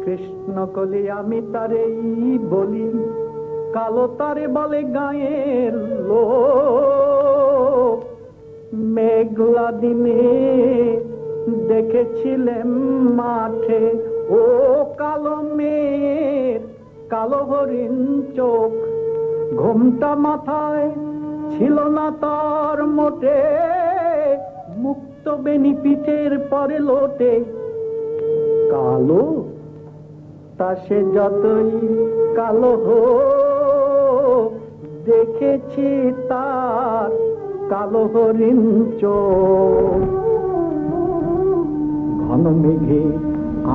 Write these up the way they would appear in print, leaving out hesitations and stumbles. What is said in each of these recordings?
কৃষ্ণ কলি আমি তারেই বলি, কালো তারে বলে গায়ের লোক। মেঘলা দিনে দেখেছিলেন মাঠে ও কালো মেয়ের কালো হরিণ চোখ। ঘুমটা মাথায় ছিল না তার মোটে, মুক্ত বেনি পিঠের পরে লোটে। কালো তা সে যতই কালো হোক, দেখেছি তার কালো হরিণ চোখ। ঘন মেঘে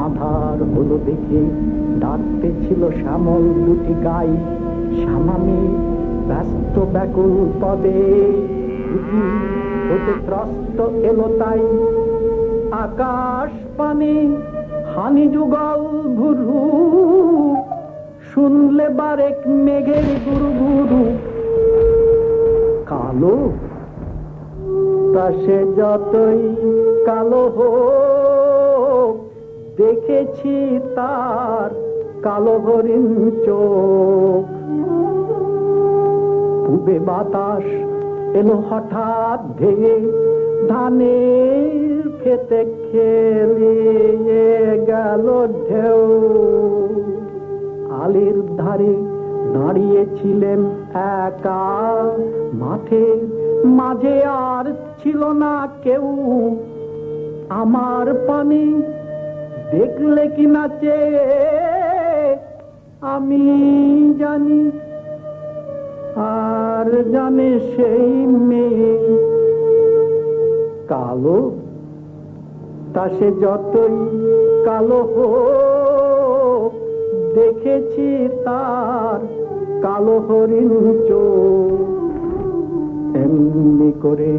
আধার হলো দেখে ডাকতেছিল শ্যামল দুটি গাই। শ্যামামি ব্যস্ত ব্যাকুল পদে হতে ত্রস্ত এলো তাই। আকাশ পানে হানি যুগল ভুরু, শুনলে বারেক মেঘের গুরু গুরু। কালো তা সে যতই কালো হোক, দেখেছি তার কালো হরিণ চোখ। পূবে বাতাস এলো হঠাৎ ধেয়ে, ধানের খেতে খেলিয়ে গেল ঢেউ। আলির ধারে দাঁড়িয়েছিলেন একা, মাঠে মাঝে আর ছিল না কেউ। আমার পানে দেখলে কি নাচে আমি জানি, আর জানে সেই মেয়ে। কালো তা সে যতই কালো হোক, দেখেছি তার কালো হরিণ চোখ। এমনি করে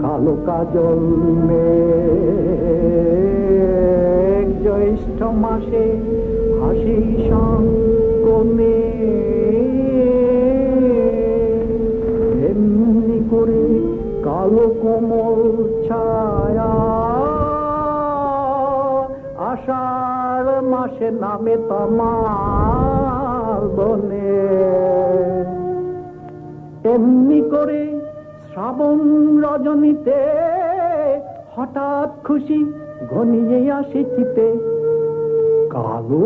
কালো কাজল মেঘ জ্যৈষ্ঠ মাসে হাসি কমে। এমনি করে কালো কোমল ছায়া আষাঢ় মাসে নামে তমাল বনে। এমনি করে শ্রাবণ রজনীতে হঠাৎ খুশি ঘনিয়ে আসে চিতে। কালো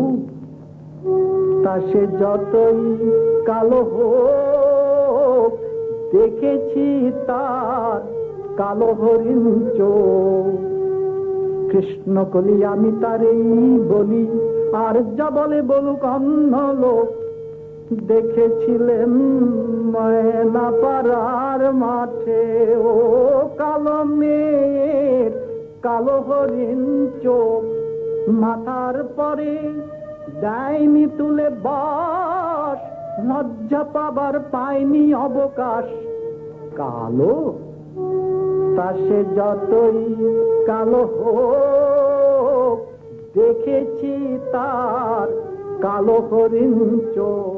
তা সে যতই কালো হোক, দেখেছি তার কালো হরিণ চোখ। কৃষ্ণ কলি আমি তারেই বলি, আর যা বলে বলুক অন্য লোক। দেখেছিলেন ময়না পাড়ার মাঠে ও কালো মেয়ের কালো হরিণ চোখ। মাথার পরে দেয়নি তুলে বাস, লজ্জা পাবার পায়নি অবকাশ। কালো তা সে যতই কালো হোক, দেখেছি তার কালো হরিণ চোখ।